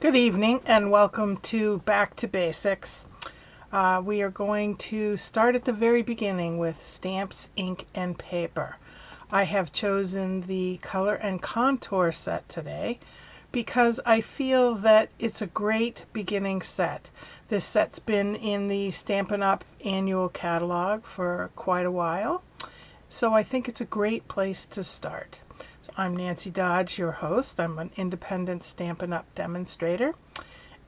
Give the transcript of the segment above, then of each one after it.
Good evening and welcome to Back to Basics. We are going to start at the very beginning with stamps, ink, and paper. I have chosen the color and contour set today because I feel that it's a great beginning set. This set's been in the Stampin' Up! Annual catalog for quite a while, so I think it's a great place to start. I'm Nancy Dodge, your host. I'm an independent Stampin' Up! Demonstrator.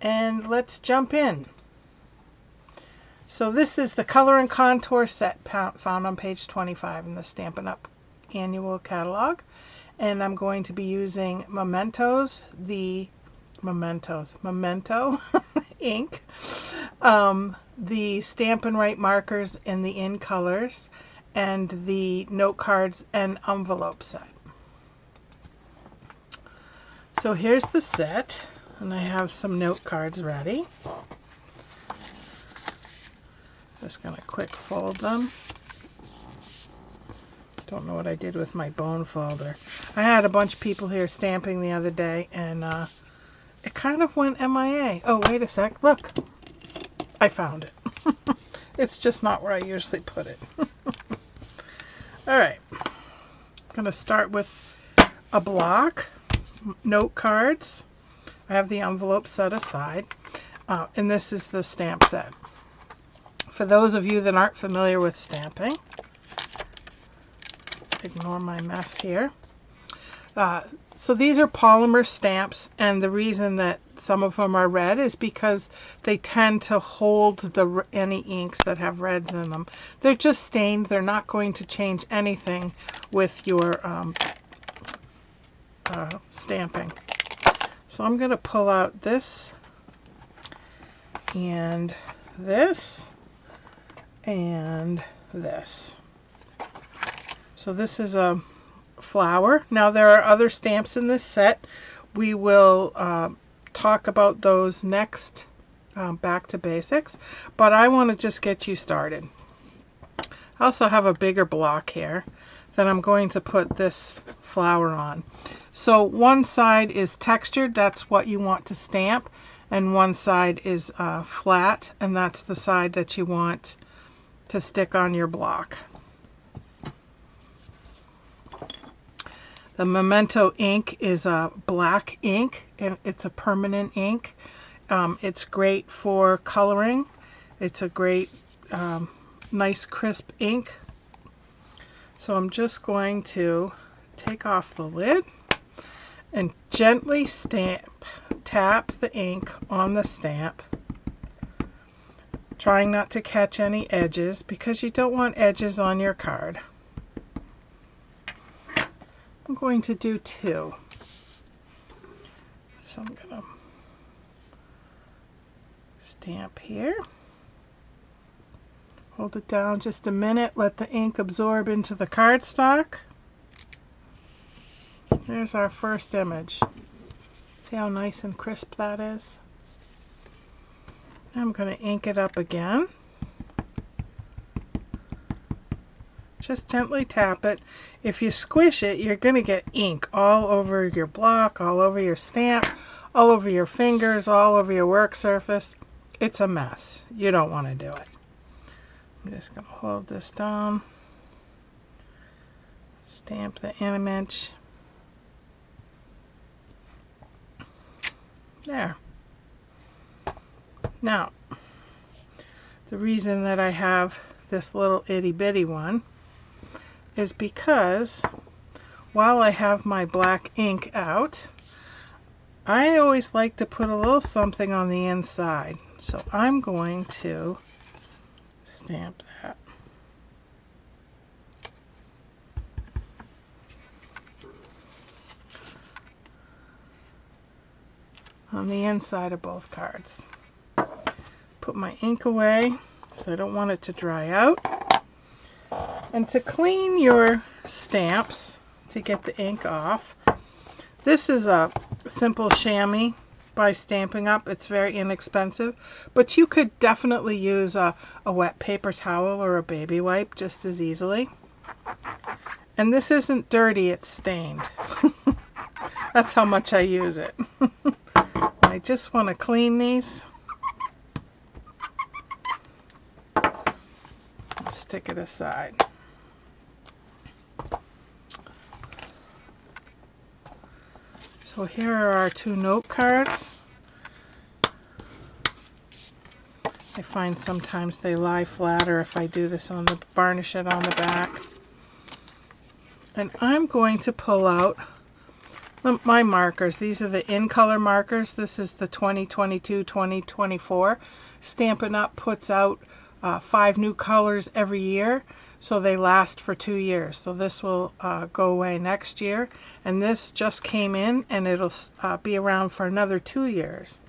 And let's jump in. So this is the color and contour set found on page 25 in the Stampin' Up! Annual catalog. And I'm going to be using Memento ink, the Stampin' Write markers in the In Colors, and the note cards and envelope set. So here's the set, and I have some note cards ready. Just going to quick fold them. Don't know what I did with my bone folder. I had a bunch of people here stamping the other day, and it kind of went MIA. Oh, wait a sec. Look. I found it. It's just not where I usually put it. Alright. I'm going to start with a block. Note cards. I have the envelope set aside, and this is the stamp set. For those of you that aren't familiar with stamping, ignore my mess here. So these are polymer stamps, and the reason that some of them are red is because they tend to hold any inks that have reds in them. They're just stained. They're not going to change anything with your stamping. So I'm going to pull out this and this and this. So this is a flower. Now there are other stamps in this set. We will talk about those next, Back to Basics, but I want to just get you started. I also have a bigger block here that I'm going to put this flower on. So one side is textured, that's what you want to stamp, and one side is flat, and that's the side that you want to stick on your block. The Memento ink is a black ink, and it's a permanent ink. It's great for coloring. It's a great, nice crisp ink. So I'm just going to take off the lid and gently tap the ink on the stamp, trying not to catch any edges because you don't want edges on your card. I'm going to do two. So I'm going to stamp here. Hold it down just a minute, let the ink absorb into the cardstock. There's our first image. See how nice and crisp that is? I'm going to ink it up again. Just gently tap it. If you squish it, you're going to get ink all over your block, all over your stamp, all over your fingers, all over your work surface. It's a mess. You don't want to do it. I'm just going to hold this down, stamp the image. There. Now, the reason that I have this little itty bitty one is because while I have my black ink out, I always like to put a little something on the inside. So I'm going to stamp that. On the inside of both cards. Put my ink away so I don't want it to dry out. And to clean your stamps, to get the ink off, this is a simple chamois by Stampin' Up. It's very inexpensive, but you could definitely use a wet paper towel or a baby wipe just as easily. And this isn't dirty, it's stained. That's how much I use it. My just want to clean these. Stick it aside. So here are our 2 note cards. I find sometimes they lie flatter if I do this on the varnish it on the back. And I'm going to pull out my markers. These are the In Color markers. This is the 2022-2024. Stampin' Up! Puts out 5 new colors every year, so they last for 2 years. So this will go away next year, and this just came in, and it'll be around for another 2 years.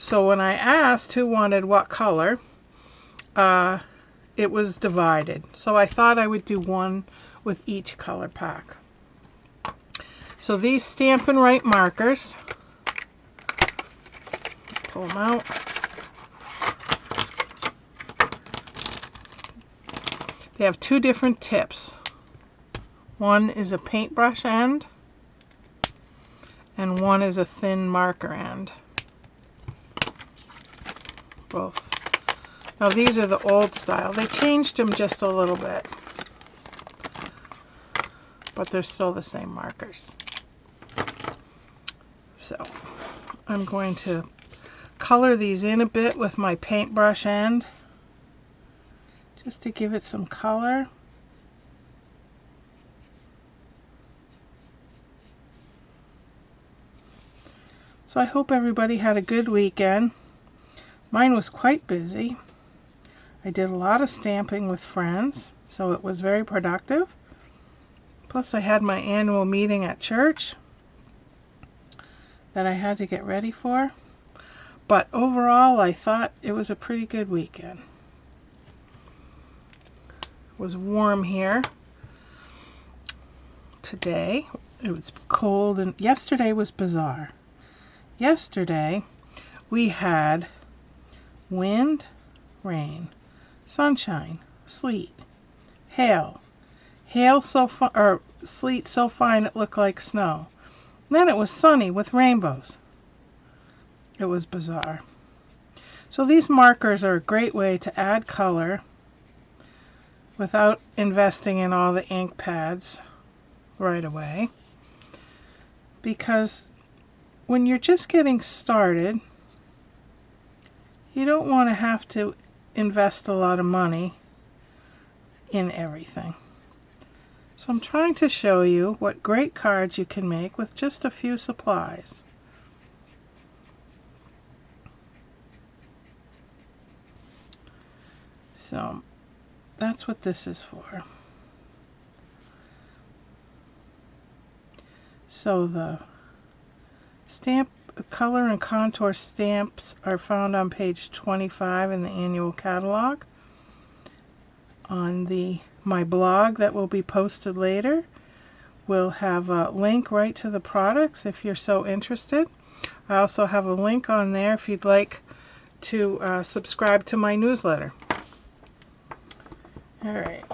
So when I asked who wanted what color, it was divided. So I thought I would do one with each color pack. So these Stampin' Write markers, pull them out. They have 2 different tips. One is a paintbrush end, and one is a thin marker end. Both. Now these are the old style. They changed them just a little bit, but they're still the same markers. So I'm going to color these in a bit with my paintbrush end, just to give it some color. So I hope everybody had a good weekend. Mine was quite busy. I did a lot of stamping with friends, so it was very productive. Plus I had my annual meeting at church that I had to get ready for. But overall, I thought it was a pretty good weekend. It was warm here today. It was cold, and yesterday was bizarre. Yesterday we had wind, rain, sunshine, sleet, hail. Hail so fine, or sleet so fine it looked like snow. Then it was sunny with rainbows. It was bizarre. So these markers are a great way to add color without investing in all the ink pads right away. Because when you're just getting started, you don't want to have to invest a lot of money in everything. So I'm trying to show you what great cards you can make with just a few supplies. So that's what this is for. So the stamp color and contour stamps are found on page 25 in the annual catalog. On my blog that will be posted later, we'll have a link right to the products if you're so interested. I also have a link on there if you'd like to subscribe to my newsletter. Alright,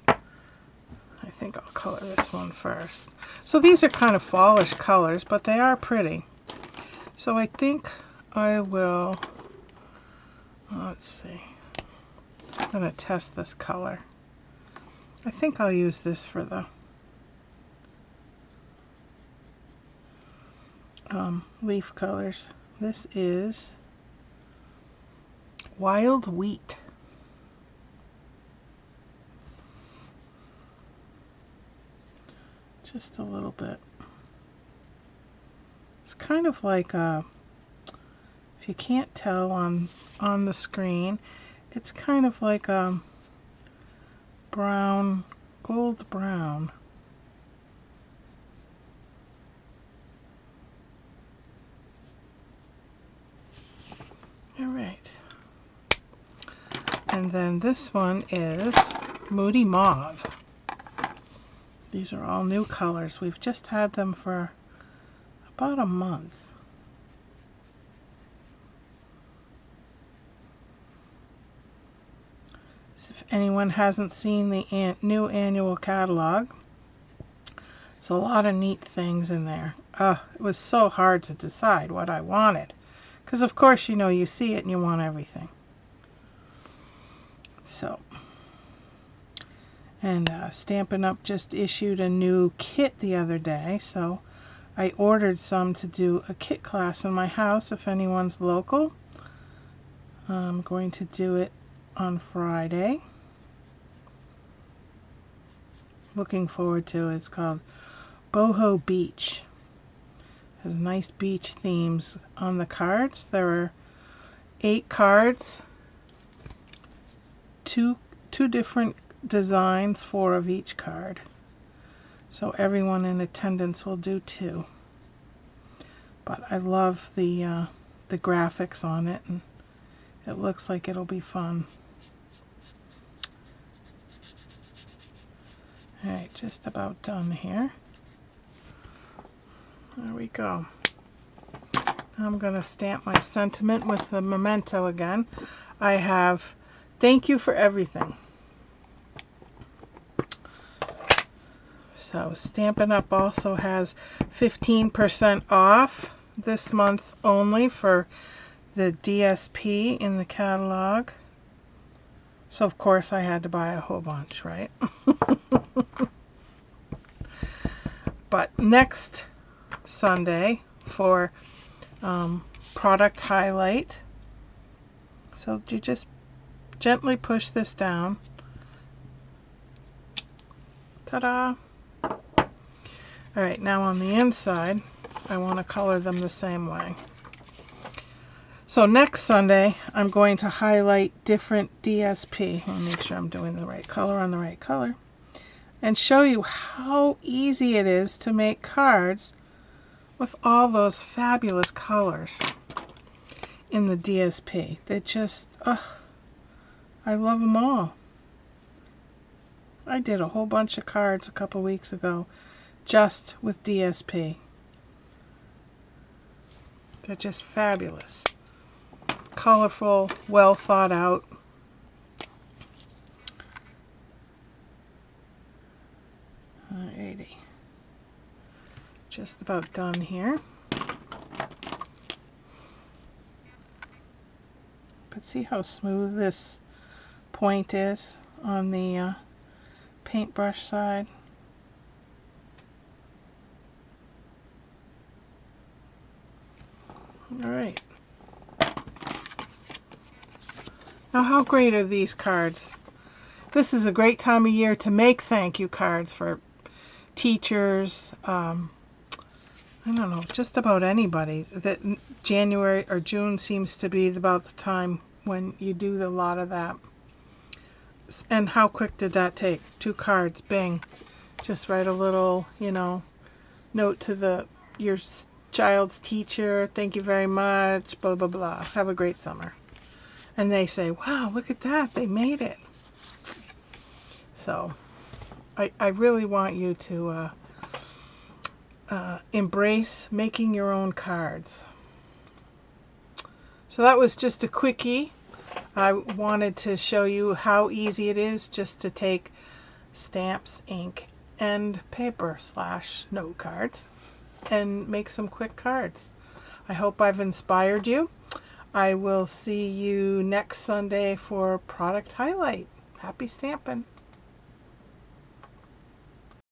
I think I'll color this one first. So these are kind of fallish colors, but they are pretty. So I think I will, let's see, I'm going to test this color. I think I'll use this for the leaf colors. This is Wild Wheat. Just a little bit. It's kind of like a, if you can't tell on the screen, it's kind of like a brown, gold brown. All right. And then this one is Moody Mauve. These are all new colors. We've just had them for about a month. So if anyone hasn't seen the new annual catalog, it's a lot of neat things in there. it was so hard to decide what I wanted. Because of course, you know, you see it and you want everything. So, and Stampin' Up! Just issued a new kit the other day, so I ordered some to do a kit class in my house if anyone's local. I'm going to do it on Friday. Looking forward to it. It's called Boho Beach. Has nice beach themes on the cards. There are 8 cards, two different designs, 4 of each card. So everyone in attendance will do 2. But I love the graphics on it, and it looks like it'll be fun. Alright, just about done here. There we go. I'm going to stamp my sentiment with the Memento again. I have thank you for everything. So Stampin' Up! Also has 15% off this month only for the DSP in the catalog. So of course I had to buy a whole bunch, right? But next Sunday for product highlight, so you just gently push this down. Ta-da! Alright, now on the inside I want to color them the same way. So next Sunday I'm going to highlight different DSP. Let me make sure I'm doing the right color on the right color, and show you how easy it is to make cards with all those fabulous colors in the DSP. They just, I love them all. I did a whole bunch of cards a couple weeks ago just with DSP. They're just fabulous. Colorful, well thought out. Alrighty. Just about done here. But see how smooth this point is on the paintbrush side? Alright. Now how great are these cards? This is a great time of year to make thank you cards for teachers, I don't know, just about anybody. That January or June seems to be about the time when you do a lot of that. And how quick did that take? 2 cards, bing. Just write a little, you know, note to your child's teacher, thank you very much, blah, blah, blah. Have a great summer. And they say, wow, look at that, they made it. So, I really want you to embrace making your own cards. So that was just a quickie. I wanted to show you how easy it is just to take stamps, ink, and paper / note cards and make some quick cards. I hope I've inspired you. I will see you next Sunday for product highlight. Happy stamping!